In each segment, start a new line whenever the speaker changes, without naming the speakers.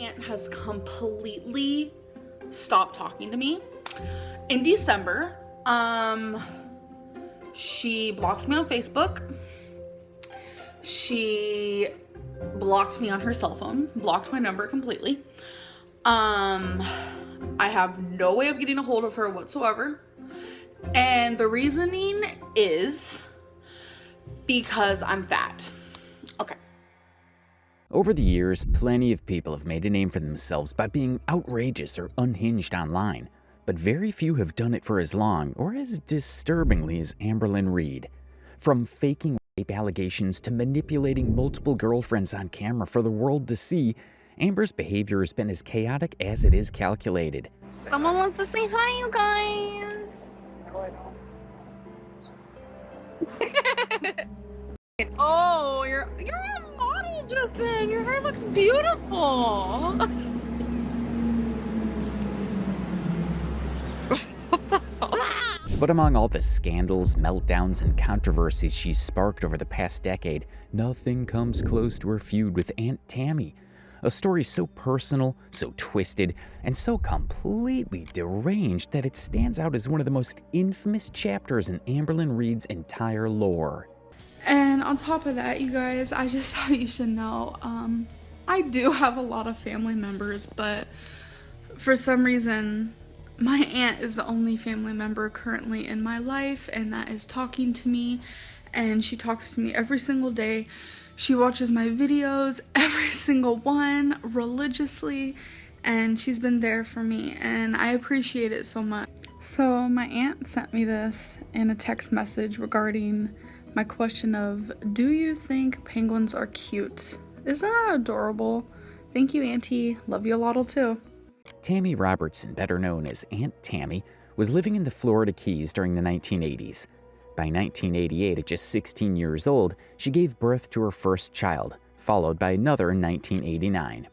aunt has completely stopped talking to me. In December, she blocked me on Facebook. She blocked me on her cell phone, blocked my number completely. I have no way of getting a hold of her whatsoever. And the reasoning is because I'm fat. Okay.
Over the years, plenty of people have made a name for themselves by being outrageous or unhinged online, but very few have done it for as long or as disturbingly as Amberlynn Reid. From faking rape allegations to manipulating multiple girlfriends on camera for the world to see, Amber's behavior has been as chaotic as it is calculated.
Someone wants to say hi, you guys. Oh, you're a model just then. Your hair looked beautiful.
But among all the scandals, meltdowns, and controversies she's sparked over the past decade, nothing comes close to her feud with Aunt Tammie. A story so personal, so twisted, and so completely deranged that it stands out as one of the most infamous chapters in Amberlynn Reid's entire lore.
And on top of that, you guys, I just thought you should know, I do have a lot of family members, but for some reason, my aunt is the only family member currently in my life, and that is talking to me, and she talks to me every single day. She watches my videos, every single one, religiously, and she's been there for me, and I appreciate it so much. So my aunt sent me this in a text message regarding my question of, do you think penguins are cute? Isn't that adorable? Thank you, Auntie. Love you a lot too.
Tammy Robertson, better known as Aunt Tammie, was living in the Florida Keys during the 1980s. By 1988, at just 16 years old, she gave birth to her first child, followed by another in 1989.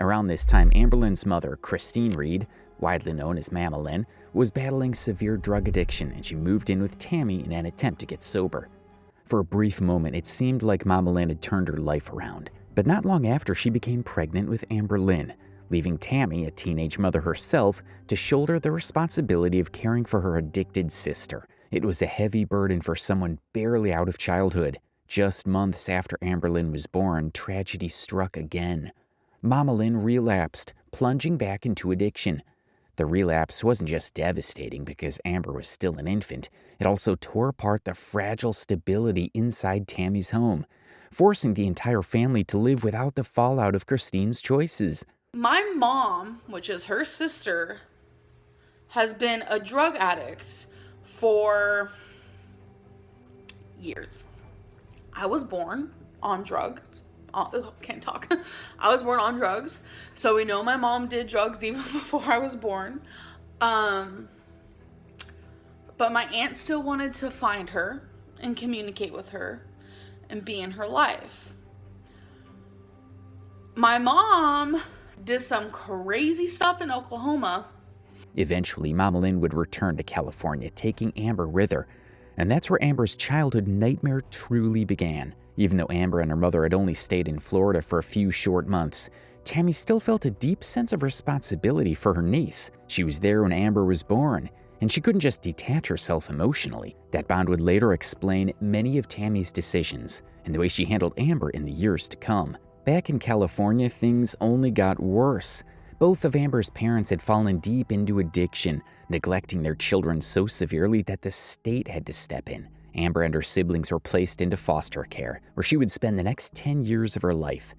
Around this time, Amberlynn's mother, Christine Reid, widely known as Mama Lynn, was battling severe drug addiction, and she moved in with Tammy in an attempt to get sober. For a brief moment, it seemed like Mama Lynn had turned her life around, but not long after, she became pregnant with Amberlynn, leaving Tammy, a teenage mother herself, to shoulder the responsibility of caring for her addicted sister. It was a heavy burden for someone barely out of childhood. Just months after Amberlynn was born, tragedy struck again. Mama Lynn relapsed, plunging back into addiction. The relapse wasn't just devastating because Amber was still an infant. It also tore apart the fragile stability inside Tammy's home, forcing the entire family to live without the fallout of Christine's choices.
My mom, which is her sister, has been a drug addict for years. I was born on drugs. Can't talk. I was born on drugs. So we know my mom did drugs even before I was born. But my aunt still wanted to find her and communicate with her and be in her life. My mom did some crazy stuff in Oklahoma.
Eventually, Mama Lynn would return to California, taking Amber with her. And that's where Amber's childhood nightmare truly began. Even though Amber and her mother had only stayed in Florida for a few short months, Tammy still felt a deep sense of responsibility for her niece. She was there when Amber was born, and she couldn't just detach herself emotionally. That bond would later explain many of Tammy's decisions and the way she handled Amber in the years to come. Back in California, things only got worse. Both of Amber's parents had fallen deep into addiction, neglecting their children so severely that the state had to step in. Amber and her siblings were placed into foster care, where she would spend the next 10 years of her life.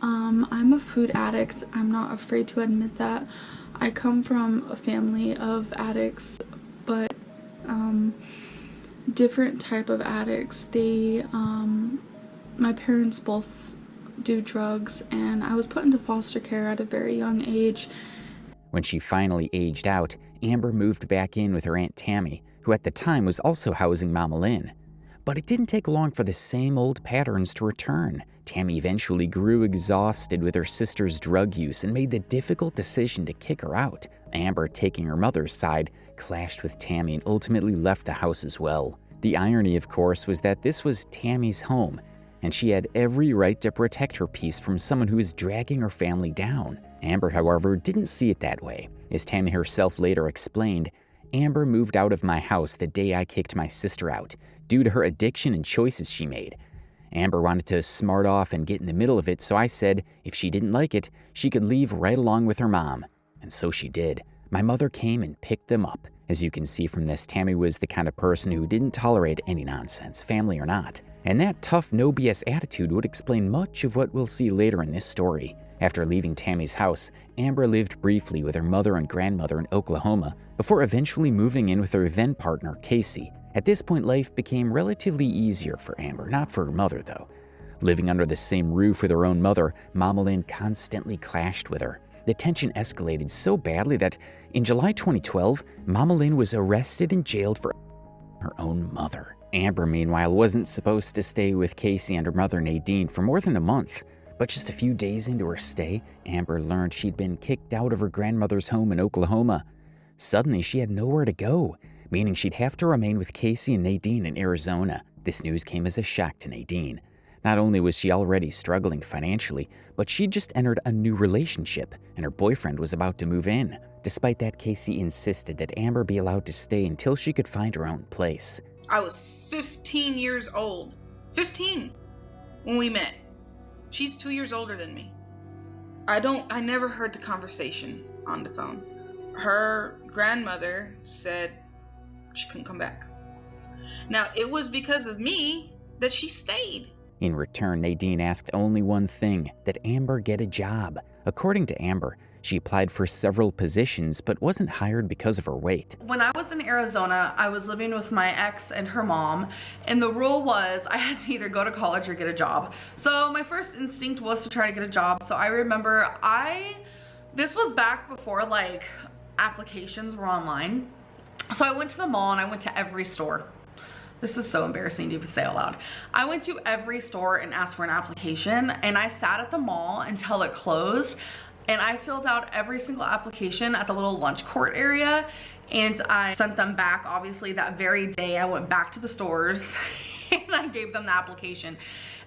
I'm a food addict. I'm not afraid to admit that. I come from a family of addicts, but different type of addicts. My parents both do drugs, and I was put into foster care at a very young age.
When she finally aged out, Amber moved back in with her Aunt Tammie, who at the time was also housing Mama Lynn. But it didn't take long for the same old patterns to return. Tammy eventually grew exhausted with her sister's drug use and made the difficult decision to kick her out. Amber, taking her mother's side, clashed with Tammy and ultimately left the house as well. The irony, of course, was that this was Tammy's home, and she had every right to protect her peace from someone who was dragging her family down. Amber, however, didn't see it that way. As Tammy herself later explained, Amber moved out of my house the day I kicked my sister out, due to her addiction and choices she made. Amber wanted to smart off and get in the middle of it, so I said if she didn't like it, she could leave right along with her mom. And so she did. My mother came and picked them up. As you can see from this, Tammy was the kind of person who didn't tolerate any nonsense, family or not. And that tough, no BS attitude would explain much of what we'll see later in this story. After leaving Tammy's house, Amber lived briefly with her mother and grandmother in Oklahoma before eventually moving in with her then partner, Casey. At this point, life became relatively easier for Amber, not for her mother though. Living under the same roof with her own mother, Mama Lynn constantly clashed with her. The tension escalated so badly that in July 2012, Mama Lynn was arrested and jailed for her own mother. Amber, meanwhile, wasn't supposed to stay with Casey and her mother Nadine for more than a month. But just a few days into her stay, Amber learned she'd been kicked out of her grandmother's home in Oklahoma. Suddenly, she had nowhere to go, meaning she'd have to remain with Casey and Nadine in Arizona. This news came as a shock to Nadine. Not only was she already struggling financially, but she'd just entered a new relationship, and her boyfriend was about to move in. Despite that, Casey insisted that Amber be allowed to stay until she could find her own place.
I was 15 years old. 15 when we met. She's 2 years older than me. I never heard the conversation on the phone. Her grandmother said she couldn't come back. Now, it was because of me that she stayed.
In return, Nadine asked only one thing, that Amber get a job. According to Amber, she applied for several positions but wasn't hired because of her weight.
When I was in Arizona, I was living with my ex and her mom, and the rule was I had to either go to college or get a job. So my first instinct was to try to get a job. So I remember this was back before like applications were online. So I went to the mall and I went to every store. This is so embarrassing to even say out loud. I went to every store and asked for an application, and I sat at the mall until it closed, and I filled out every single application at the little lunch court area, and I sent them back. Obviously that very day I went back to the stores and I gave them the application,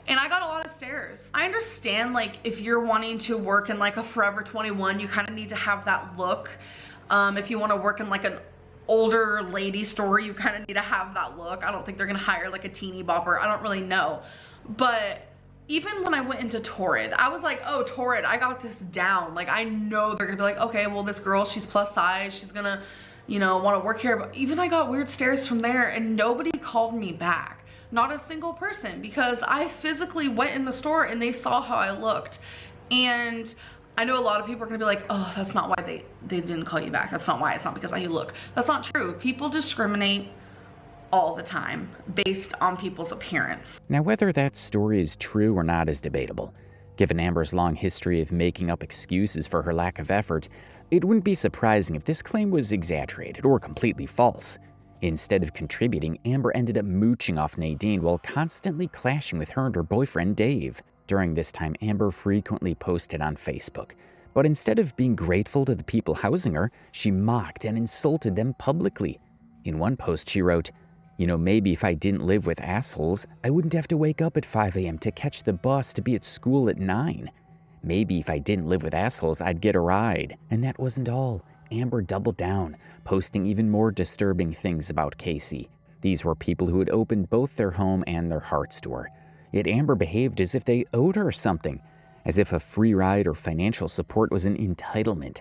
and I got a lot of stares. I understand, like, if you're wanting to work in like a Forever 21, you kind of need to have that look. If you want to work in like an older lady store, you kind of need to have that look. I don't think they're gonna hire like a teeny bopper. I don't really know. But even when I went into Torrid, I was like, oh, Torrid, I got this down. Like, I know they're gonna be like, okay, well, this girl, she's plus size, she's gonna, you know, want to work here. But even I got weird stares from there, and nobody called me back. Not a single person, because I physically went in the store and they saw how I looked. And I know a lot of people are gonna be like, oh, that's not why they didn't call you back. That's not why. It's not because of how you look. That's not true. People discriminate all the time based on people's appearance.
Now, whether that story is true or not is debatable. Given Amber's long history of making up excuses for her lack of effort, it wouldn't be surprising if this claim was exaggerated or completely false. Instead of contributing, Amber ended up mooching off Nadine while constantly clashing with her and her boyfriend, Dave. During this time, Amber frequently posted on Facebook, but instead of being grateful to the people housing her, she mocked and insulted them publicly. In one post, she wrote, "You know, maybe if I didn't live with assholes, I wouldn't have to wake up at 5 a.m. to catch the bus to be at school at 9. Maybe if I didn't live with assholes, I'd get a ride." And that wasn't all. Amber doubled down, posting even more disturbing things about Casey. These were people who had opened both their home and their hearts to her. Yet Amber behaved as if they owed her something, as if a free ride or financial support was an entitlement.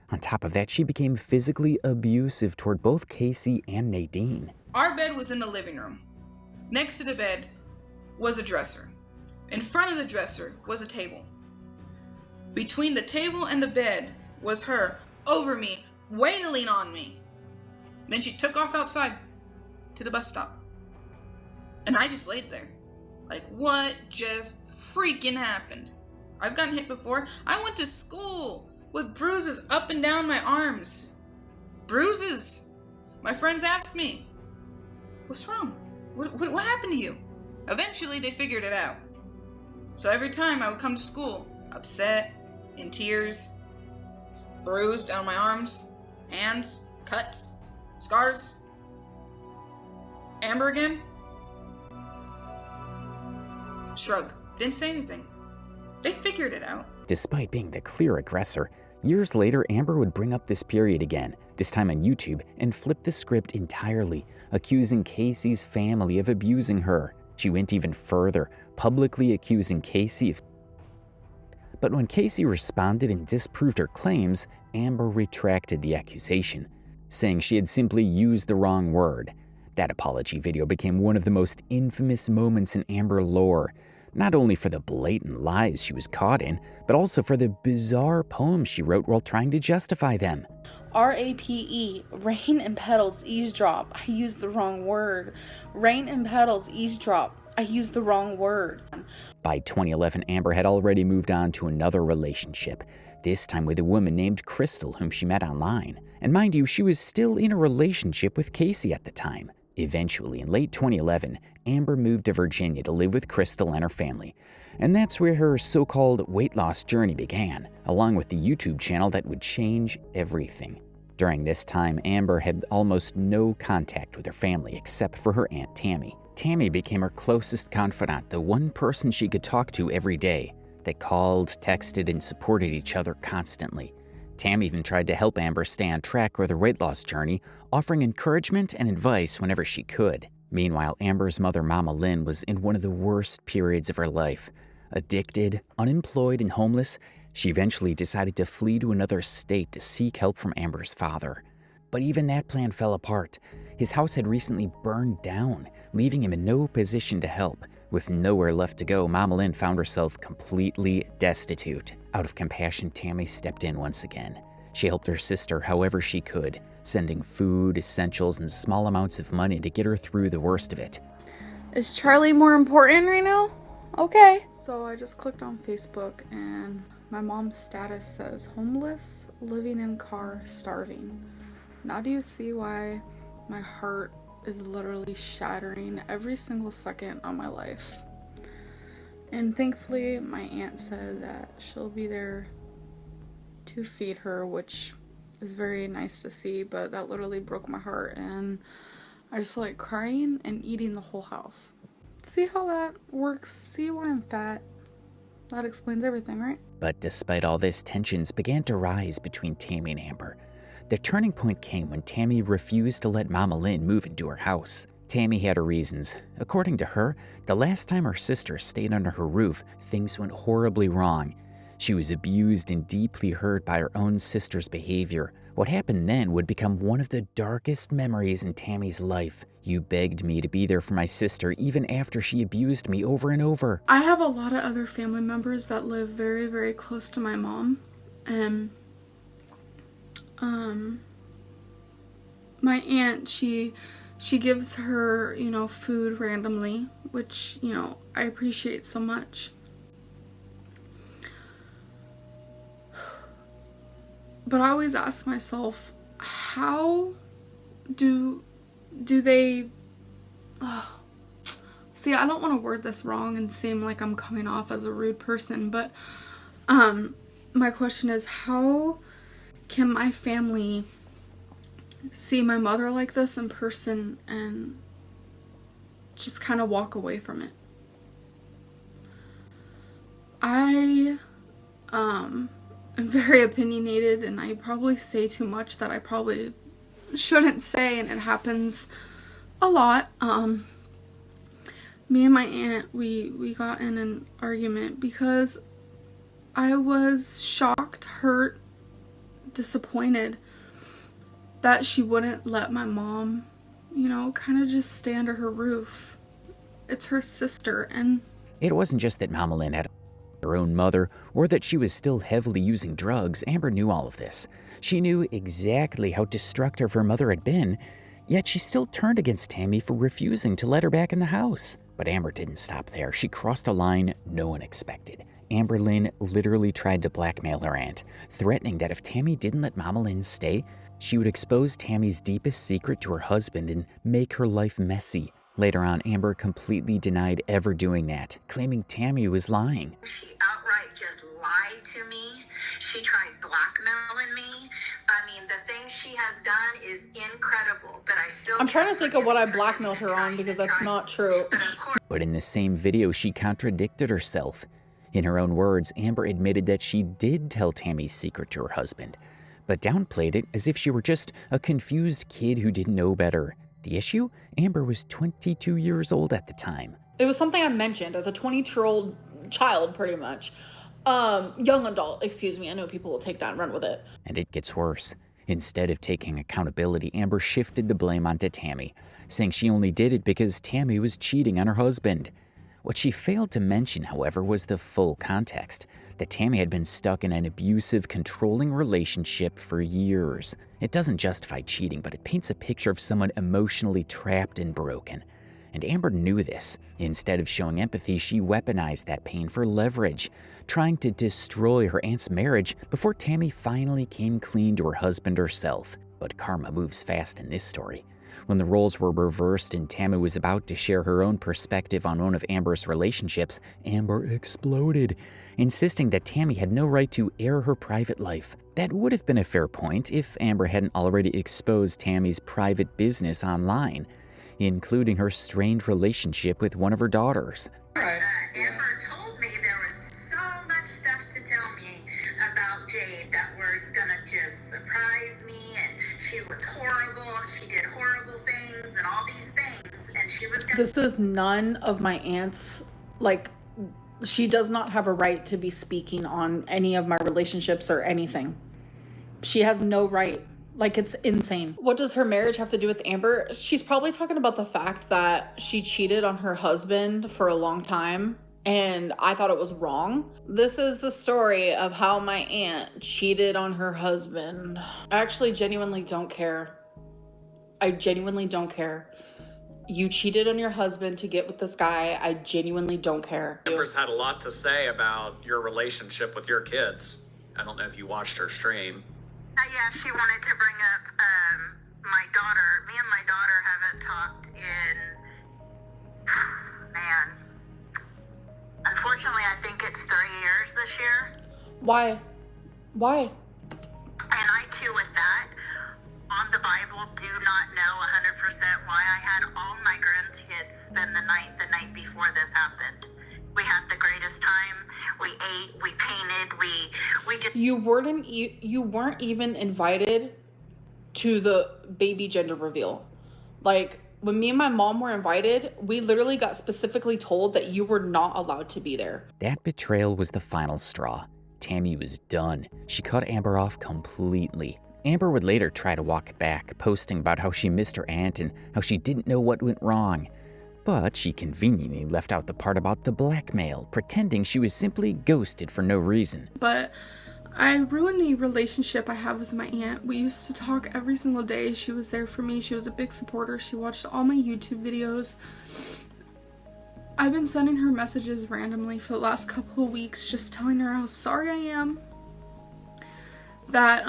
On top of that, she became physically abusive toward both Casey and Nadine.
Our bed was in the living room. Next to the bed was a dresser. In front of the dresser was a table. Between the table and the bed was her, over me, wailing on me. Then she took off outside to the bus stop. And I just laid there. Like, what just freaking happened? I've gotten hit before. I went to school with bruises up and down my arms. Bruises. My friends asked me, what's wrong? What happened to you? Eventually, they figured it out. So every time I would come to school, upset, in tears, bruised on my arms, hands, cuts, scars. Amber again? Shrug. Didn't say anything. They figured it out.
Despite being the clear aggressor, years later Amber would bring up this period again, this time on YouTube, and flip the script entirely, accusing Casey's family of abusing her. She went even further, publicly accusing Casey of... But when Casey responded and disproved her claims, Amber retracted the accusation, saying she had simply used the wrong word. That apology video became one of the most infamous moments in Amber lore, not only for the blatant lies she was caught in, but also for the bizarre poems she wrote while trying to justify them.
RAPE, rain and petals, eavesdrop. I used the wrong word. Rain and petals, eavesdrop. I used the wrong word.
By 2011, Amber had already moved on to another relationship, this time with a woman named Crystal, whom she met online. And mind you, she was still in a relationship with Casey at the time. Eventually, in late 2011, Amber moved to Virginia to live with Crystal and her family. And that's where her so-called weight loss journey began, along with the YouTube channel that would change everything. During this time, Amber had almost no contact with her family except for her Aunt Tammie. Tammie became her closest confidant, the one person she could talk to every day. They called, texted, and supported each other constantly. Tammie even tried to help Amber stay on track with her weight loss journey, offering encouragement and advice whenever she could. Meanwhile, Amber's mother, Mama Lynn, was in one of the worst periods of her life. Addicted, unemployed, and homeless, she eventually decided to flee to another state to seek help from Amber's father. But even that plan fell apart. His house had recently burned down, leaving him in no position to help. With nowhere left to go, Mama Lynn found herself completely destitute. Out of compassion, Tammie stepped in once again. She helped her sister however she could, sending food, essentials, and small amounts of money to get her through the worst of it.
Is Charlie more important right now? Okay. So I just clicked on Facebook and my mom's status says homeless, living in car, starving. Now do you see why my heart is literally shattering every single second of my life? And thankfully my aunt said that she'll be there to feed her, which is very nice to see, but that literally broke my heart and I just feel like crying and eating the whole house. See how that works? See why I'm fat? That explains everything, right?
But despite all this, tensions began to rise between Tammie and Amber. The turning point came when Tammie refused to let Mama Lynn move into her house. Tammie had her reasons. According to her, the last time her sister stayed under her roof, things went horribly wrong. She was abused and deeply hurt by her own sister's behavior. What happened then would become one of the darkest memories in Tammie's life. You begged me to be there for my sister even after she abused me over and over.
I have a lot of other family members that live very, very close to my mom. And my aunt, she gives her, food randomly, which, I appreciate so much. But I always ask myself, how do they... See, I don't want to word this wrong and seem like I'm coming off as a rude person, but my question is, how can my family see my mother like this in person and just kind of walk away from it? I am very opinionated and I probably say too much that I probably shouldn't say, and it happens a lot. Me and my aunt, we got in an argument because I was shocked, hurt, disappointed that she wouldn't let my mom, kind of just stay under her roof. It's her sister. And
it wasn't just that Mama Lynn had her own mother or that she was still heavily using drugs. Amber knew all of this. She knew exactly how destructive her mother had been, yet she still turned against Tammie for refusing to let her back in the house. But Amber didn't stop there. She crossed a line no one expected. Amberlynn literally tried to blackmail her aunt, threatening that if Tammie didn't let Mama Lynn stay, she would expose Tammie's deepest secret to her husband and make her life messy. Later on, Amber completely denied ever doing that, claiming Tammie was lying.
She outright just lied to me. She tried blackmailing me. I mean, the thing she has done is incredible, but I still
I'm trying to think of what I
forgive
blackmailed
and
her on
trying
because
and
that's
trying.
not true.
But of course,
But in the same video, she contradicted herself. In her own words, Amber admitted that she did tell Tammy's secret to her husband, but downplayed it as if she were just a confused kid who didn't know better. The issue? Amber was 22 years old at the time.
It was something I mentioned as a 22-year-old child, pretty much. Young adult, excuse me. I know people will take that and run with it.
And it gets worse. Instead of taking accountability, Amber shifted the blame onto Tammy, saying she only did it because Tammy was cheating on her husband. What she failed to mention, however, was the full context, that Tammy had been stuck in an abusive, controlling relationship for years. It doesn't justify cheating, but it paints a picture of someone emotionally trapped and broken. And Amber knew this. Instead of showing empathy, she weaponized that pain for leverage, trying to destroy her aunt's marriage before Tammy finally came clean to her husband herself. But karma moves fast in this story. When the roles were reversed and Tammy was about to share her own perspective on one of Amber's relationships, Amber exploded, insisting that Tammy had no right to air her private life. That would have been a fair point if Amber hadn't already exposed Tammy's private business online, including her strained relationship with one of her daughters.
Amber told me there was so much stuff to tell me about Jade that was gonna just surprise me, and she was horrible, and she did horrible things, and all these things, and she was gonna...
This is none of my aunt's, like, she does not have a right to be speaking on any of my relationships or anything. She has no right. Like, it's insane. What does her marriage have to do with Amber? She's probably talking about the fact that she cheated on her husband for a long time, and I thought it was wrong. This is the story of how my aunt cheated on her husband. I actually genuinely don't care. I genuinely don't care. You cheated on your husband to get with this guy. I genuinely don't care.
Amber's had a lot to say about your relationship with your kids. I don't know if you watched her stream.
Yeah, she wanted to bring up my daughter. Me and my daughter haven't talked in, man. Unfortunately, I think it's 3 years this year.
Why?
And I too, with that, on the Bible, do not know 100% why I had all my grandkids spend the night before this happened. We had the greatest time. We ate, we painted, we just...
You weren't even invited to the baby gender reveal. Like, when me and my mom were invited, we literally got specifically told that you were not allowed to be there.
That betrayal was the final straw. Tammy was done. She cut Amber off completely. Amber would later try to walk it back, posting about how she missed her aunt and how she didn't know what went wrong. But she conveniently left out the part about the blackmail, pretending she was simply ghosted for no reason.
But I ruined the relationship I have with my aunt. We used to talk every single day. She was there for me. She was a big supporter. She watched all my YouTube videos. I've been sending her messages randomly for the last couple of weeks, just telling her how sorry I am. That,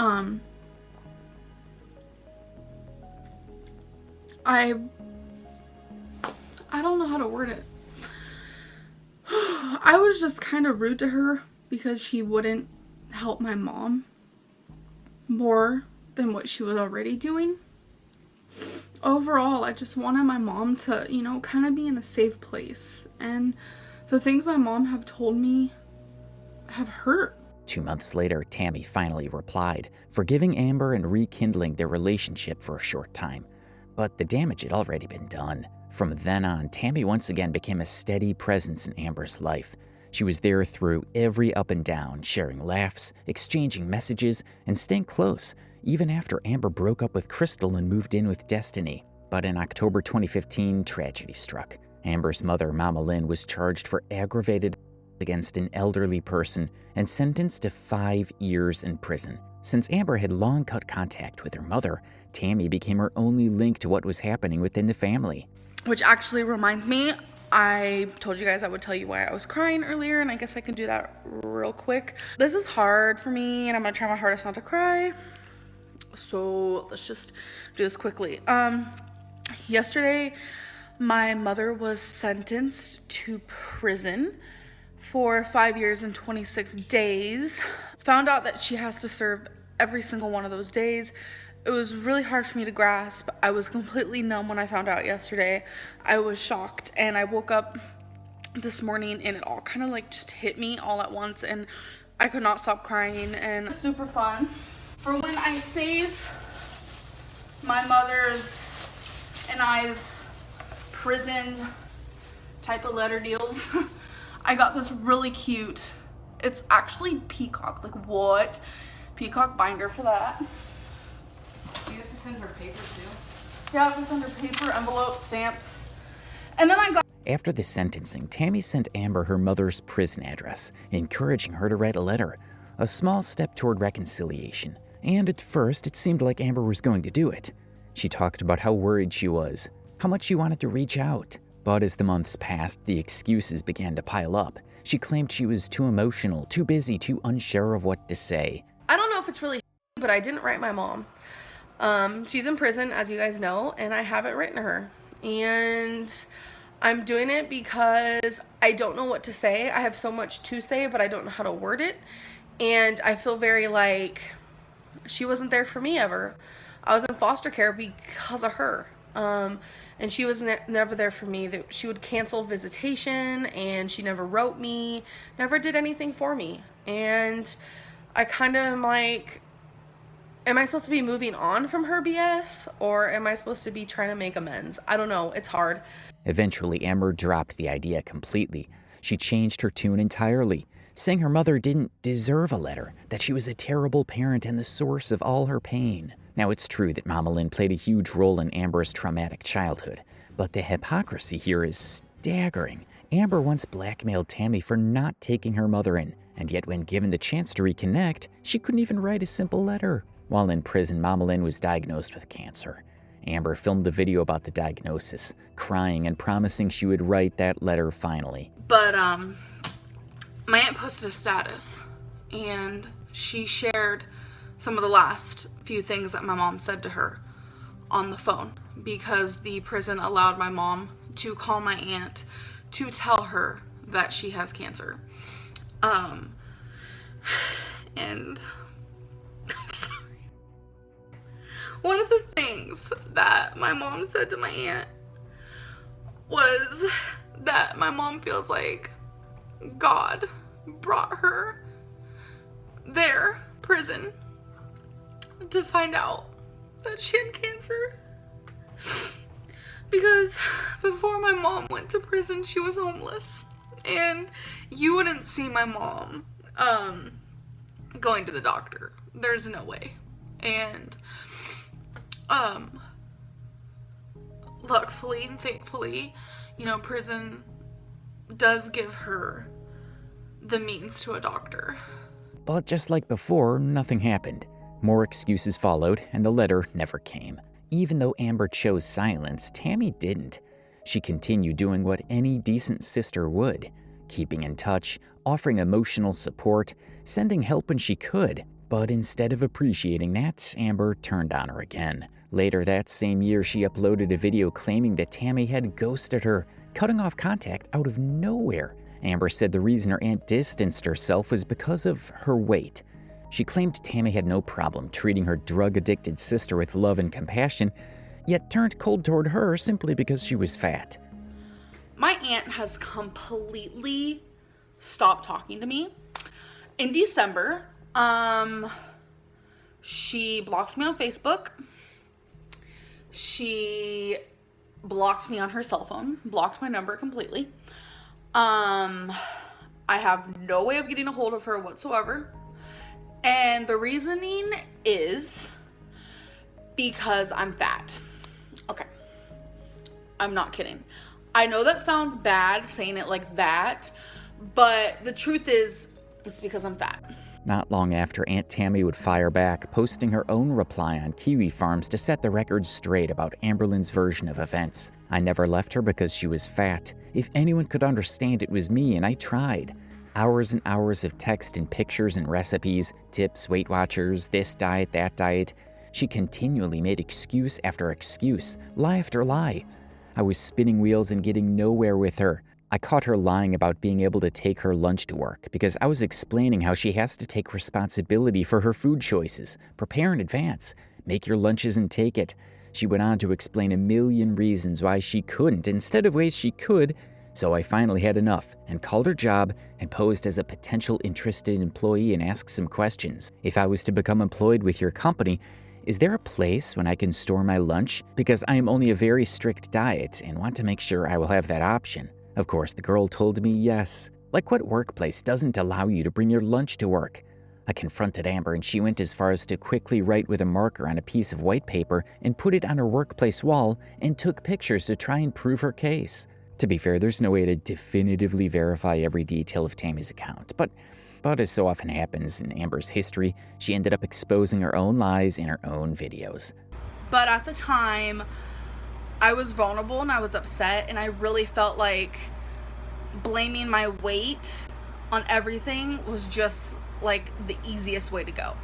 I don't know how to word it. I was just kind of rude to her because she wouldn't help my mom more than what she was already doing. Overall, I just wanted my mom to, kind of be in a safe place. And the things my mom have told me have hurt.
2 months later, Tammy finally replied, forgiving Amber and rekindling their relationship for a short time. But the damage had already been done. From then on, Tammy once again became a steady presence in Amber's life. She was there through every up and down, sharing laughs, exchanging messages, and staying close, even after Amber broke up with Crystal and moved in with Destiny. But in October 2015, tragedy struck. Amber's mother, Mama Lynn, was charged for aggravated against an elderly person and sentenced to 5 years in prison. Since Amber had long cut contact with her mother, Tammy became her only link to what was happening within the family.
Which actually reminds me, I told you guys I would tell you why I was crying earlier, and I guess I can do that real quick. This is hard for me, and I'm gonna try my hardest not to cry. So let's just do this quickly. Yesterday, my mother was sentenced to prison for 5 years and 26 days. Found out that she has to serve every single one of those days. It was really hard for me to grasp. I was completely numb when I found out yesterday. I was shocked, and I woke up this morning and it all kind of like just hit me all at once, and I could not stop crying. And super fun for when I save my mother's and I's prison type of letter deals. I got this really cute, it's actually peacock, like what? Peacock binder for that. You have to send her paper too. Yeah, I have to send her paper, envelope, stamps. And then I got...
After the sentencing, Tammy sent Amber her mother's prison address, encouraging her to write a letter, a small step toward reconciliation. And at first, it seemed like Amber was going to do it. She talked about how worried she was, how much she wanted to reach out. But as the months passed, the excuses began to pile up. She claimed she was too emotional, too busy, too unsure of what to say.
I don't know if it's really but I didn't write my mom. She's in prison, as you guys know, and I haven't written her. And I'm doing it because I don't know what to say. I have so much to say, but I don't know how to word it. And I feel very like she wasn't there for me ever. I was in foster care because of her. And she was never there for me. She would cancel visitation, and she never wrote me, never did anything for me. And I kind of am like, am I supposed to be moving on from her BS, or am I supposed to be trying to make amends? I don't know. It's hard.
Eventually, Amber dropped the idea completely. She changed her tune entirely, saying her mother didn't deserve a letter, that she was a terrible parent and the source of all her pain. Now, it's true that Mama Lynn played a huge role in Amber's traumatic childhood, but the hypocrisy here is staggering. Amber once blackmailed Tammy for not taking her mother in, and yet when given the chance to reconnect, she couldn't even write a simple letter. While in prison, Mama Lynn was diagnosed with cancer. Amber filmed a video about the diagnosis, crying and promising she would write that letter finally.
But, my aunt posted a status, and she shared some of the last few things that my mom said to her on the phone, because the prison allowed my mom to call my aunt to tell her that she has cancer. And I'm sorry. One of the things that my mom said to my aunt was that my mom feels like God brought her there, prison, to find out that she had cancer. Because before my mom went to prison, she was homeless. And you wouldn't see my mom going to the doctor. There's no way. And luckily and thankfully, you know, prison does give her the means to a doctor.
But just like before, nothing happened. More excuses followed, and the letter never came. Even though Amber chose silence, Tammy didn't. She continued doing what any decent sister would, keeping in touch, offering emotional support, sending help when she could. But instead of appreciating that, Amber turned on her again. Later that same year, she uploaded a video claiming that Tammy had ghosted her, cutting off contact out of nowhere. Amber said the reason her aunt distanced herself was because of her weight. She claimed Tammy had no problem treating her drug-addicted sister with love and compassion, yet turned cold toward her simply because she was fat.
My aunt has completely stopped talking to me. In December, she blocked me on Facebook. She blocked me on her cell phone, blocked my number completely. I have no way of getting a hold of her whatsoever. And the reasoning is because I'm fat. Okay. I'm not kidding. I know that sounds bad saying it like that, but the truth is it's because I'm fat.
Not long after, Aunt Tammie would fire back, posting her own reply on Kiwi Farms to set the record straight about Amberlynn's version of events. I never left her because she was fat. If anyone could understand, it was me, and I tried. Hours and hours of text and pictures and recipes, tips, Weight Watchers, this diet, that diet. She continually made excuse after excuse, lie after lie. I was spinning wheels and getting nowhere with her. I caught her lying about being able to take her lunch to work because I was explaining how she has to take responsibility for her food choices, prepare in advance, make your lunches and take it. She went on to explain a million reasons why she couldn't instead of ways she could, so I finally had enough and called her job and posed as a potential interested employee and asked some questions. If I was to become employed with your company, is there a place when I can store my lunch? Because I am only a very strict diet and want to make sure I will have that option. Of course, the girl told me yes. Like, what workplace doesn't allow you to bring your lunch to work? I confronted Amber and she went as far as to quickly write with a marker on a piece of white paper and put it on her workplace wall and took pictures to try and prove her case. To be fair, there's no way to definitively verify every detail of Tammy's account, but as so often happens in Amber's history, she ended up exposing her own lies in her own videos.
But at the time, I was vulnerable and I was upset, and I really felt like blaming my weight on everything was just like the easiest way to go.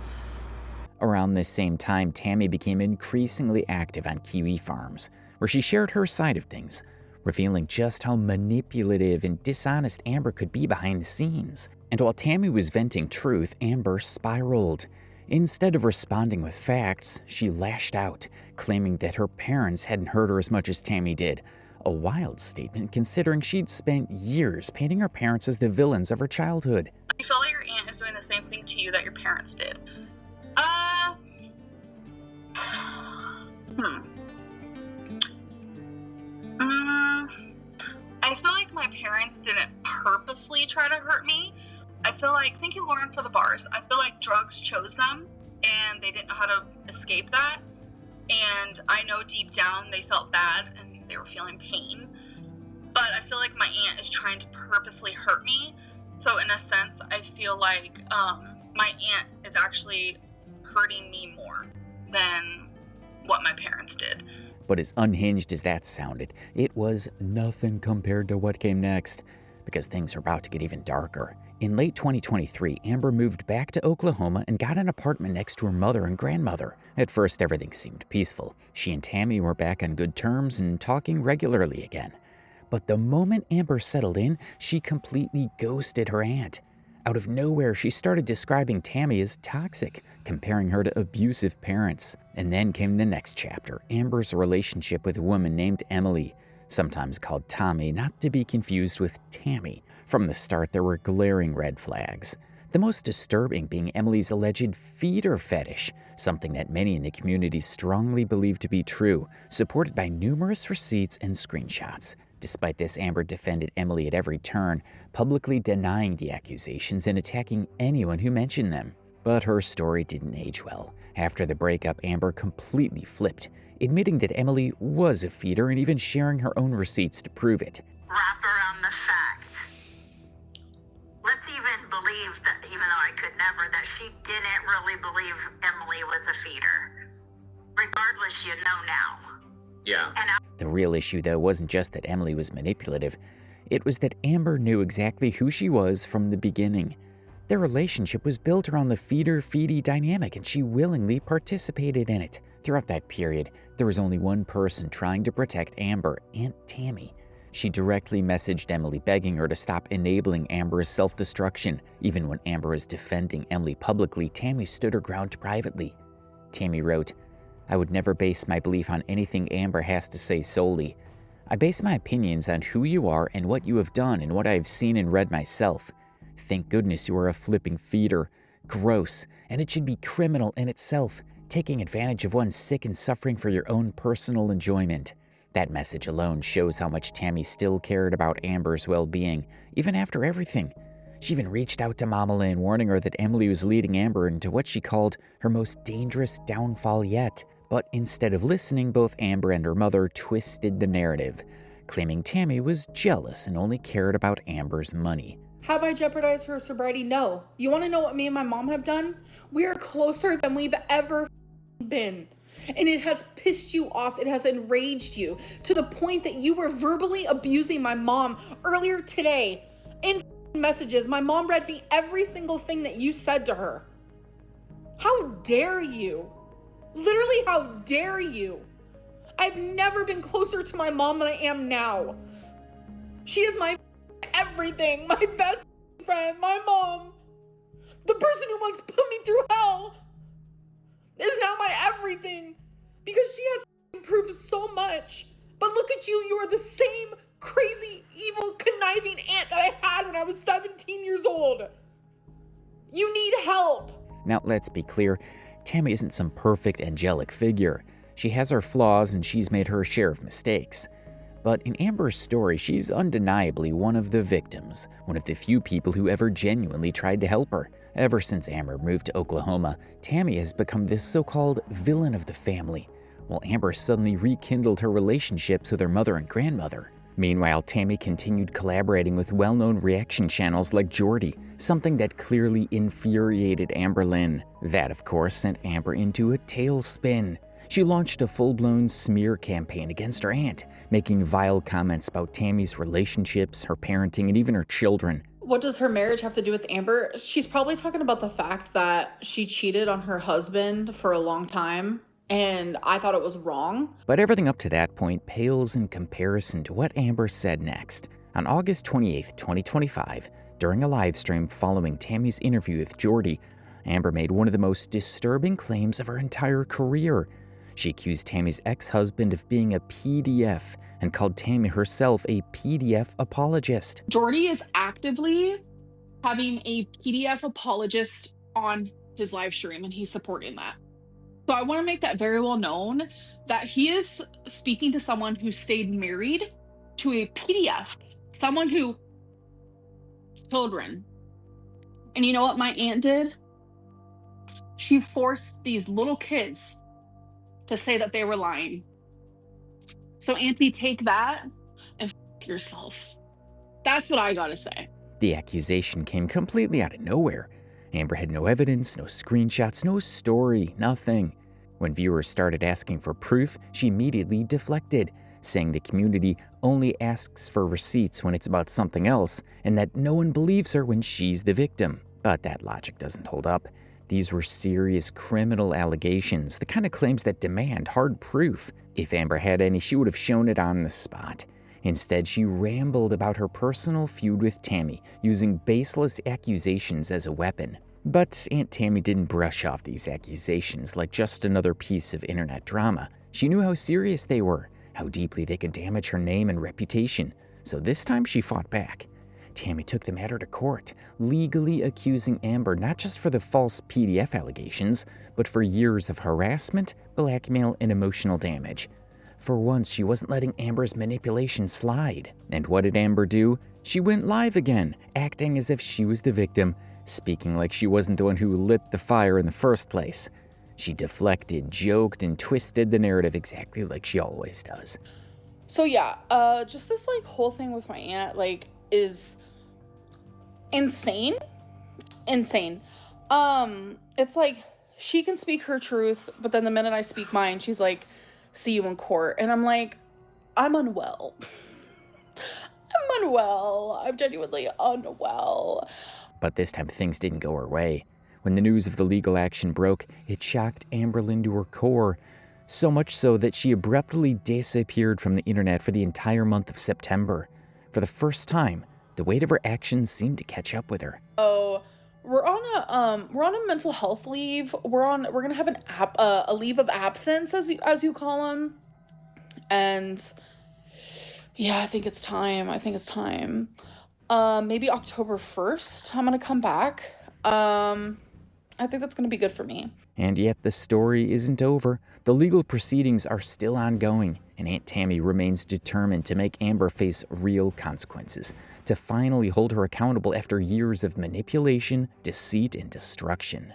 Around this same time, Tammy became increasingly active on kiwi farms, where she shared her side of things, revealing just how manipulative and dishonest Amber could be behind the scenes. And while Tammy was venting truth, Amber spiraled. Instead of responding with facts, she lashed out, claiming that her parents hadn't hurt her as much as Tammy did. A wild statement considering she'd spent years painting her parents as the villains of her childhood.
You feel like your aunt is doing the same thing to you that your parents did? I feel like my parents didn't purposely try to hurt me. I feel like, thank you, Lauren, for the bars. I feel like drugs chose them, and they didn't know how to escape that. And I know deep down they felt bad, and they were feeling pain. But I feel like my aunt is trying to purposely hurt me. So in a sense, I feel like my aunt is actually hurting me more than what my parents did.
But as unhinged as that sounded, it was nothing compared to what came next, because things are about to get even darker. In late 2023, Amber moved back to Oklahoma and got an apartment next to her mother and grandmother. At first, everything seemed peaceful. She and Tammy were back on good terms and talking regularly again. But the moment Amber settled in, she completely ghosted her aunt. Out of nowhere, she started describing Tammy as toxic, comparing her to abusive parents. And then came the next chapter, Amber's relationship with a woman named Emily, sometimes called Tommy, not to be confused with Tammy. From the start, there were glaring red flags. The most disturbing being Emily's alleged feeder fetish, something that many in the community strongly believe to be true, supported by numerous receipts and screenshots. Despite this, Amber defended Emily at every turn, publicly denying the accusations and attacking anyone who mentioned them. But her story didn't age well. After the breakup, Amber completely flipped, admitting that Emily was a feeder and even sharing her own receipts to prove it.
Wrap around the fact. Let's even believe that, even though I could never, that she didn't really believe Emily was a feeder. Regardless, you know now.
Yeah.
The real issue, though, wasn't just that Emily was manipulative. It was that Amber knew exactly who she was from the beginning. Their relationship was built around the feeder-feedy dynamic, and she willingly participated in it. Throughout that period, there was only one person trying to protect Amber, Aunt Tammie. She directly messaged Emily begging her to stop enabling Amber's self-destruction. Even when Amber was defending Emily publicly, Tammie stood her ground privately. Tammie wrote, "I would never base my belief on anything Amber has to say solely. I base my opinions on who you are and what you have done and what I have seen and read myself. Thank goodness you are a flipping feeder. Gross, and it should be criminal in itself, taking advantage of one sick and suffering for your own personal enjoyment." That message alone shows how much Tammie still cared about Amber's well-being, even after everything. She even reached out to Mama Lynn, warning her that Emily was leading Amber into what she called her most dangerous downfall yet. But instead of listening, both Amber and her mother twisted the narrative, claiming Tammie was jealous and only cared about Amber's money.
Have I jeopardized her sobriety? No. You want to know what me and my mom have done? We are closer than we've ever been. And it has pissed you off. It has enraged you to the point that you were verbally abusing my mom earlier today in messages. My mom read me every single thing that you said to her. How dare you? Literally, how dare you? I've never been closer to my mom than I am now. She is my everything. My best friend, my mom, the person who once put me through hell is now my everything because she has improved so much. But look at you, you are the same crazy, evil, conniving aunt that I had when I was 17 years old. You need help.
Now, let's be clear, Tammy isn't some perfect angelic figure. She has her flaws and she's made her share of mistakes. But in Amber's story, she's undeniably one of the victims, one of the few people who ever genuinely tried to help her. Ever since Amber moved to Oklahoma, Tammy has become this so-called villain of the family, while Amber suddenly rekindled her relationships with her mother and grandmother. Meanwhile, Tammy continued collaborating with well-known reaction channels like Jordy, something that clearly infuriated Amberlynn. That, of course, sent Amber into a tailspin. She launched a full-blown smear campaign against her aunt, making vile comments about Tammy's relationships, her parenting, and even her children.
What does her marriage have to do with Amber? She's probably talking about the fact that she cheated on her husband for a long time, and I thought it was wrong.
But everything up to that point pales in comparison to what Amber said next. On August 28, 2025, during a live stream following Tammy's interview with Jordy, Amber made one of the most disturbing claims of her entire career. She accused Tammy's ex-husband of being a PDF and called Tammy herself a PDF apologist.
Jordy is actively having a PDF apologist on his live stream, and he's supporting that. So I want to make that very well known that he is speaking to someone who stayed married to a PDF, someone who children. And you know what my aunt did? She forced these little kids to say that they were lying. So Auntie, take that and f yourself. That's what I gotta say.
The accusation came completely out of nowhere. Amber had no evidence, no screenshots, no story, nothing. When viewers started asking for proof, she immediately deflected, saying the community only asks for receipts when it's about something else, and that no one believes her when she's the victim. But that logic doesn't hold up. These were serious criminal allegations, the kind of claims that demand hard proof. If Amber had any, she would have shown it on the spot. Instead, she rambled about her personal feud with Tammy, using baseless accusations as a weapon. But Aunt Tammy didn't brush off these accusations like just another piece of internet drama. She knew how serious they were, how deeply they could damage her name and reputation, so this time she fought back. Tammy took the matter to court, legally accusing Amber not just for the false PDF allegations, but for years of harassment, blackmail, and emotional damage. For once, she wasn't letting Amber's manipulation slide. And what did Amber do? She went live again, acting as if she was the victim, speaking like she wasn't the one who lit the fire in the first place. She deflected, joked, and twisted the narrative exactly like she always does.
So yeah, just this whole thing with my aunt is insane. It's like she can speak her truth, but then the minute I speak mine, she's like, see you in court. And I'm like, I'm unwell. I'm genuinely unwell.
But this time things didn't go her way. When the news of the legal action broke, it shocked Amberlynn to her core. So much so that she abruptly disappeared from the internet for the entire month of September. For the first time, the weight of her actions seemed to catch up with her.
Oh, we're on a mental health leave. We're gonna have a leave of absence, as you call them. And yeah, I think it's time. Maybe October 1st, I'm gonna come back. I think that's gonna be good for me.
And yet the story isn't over. The legal proceedings are still ongoing, and Aunt Tammy remains determined to make Amber face real consequences, to finally hold her accountable after years of manipulation, deceit, and destruction.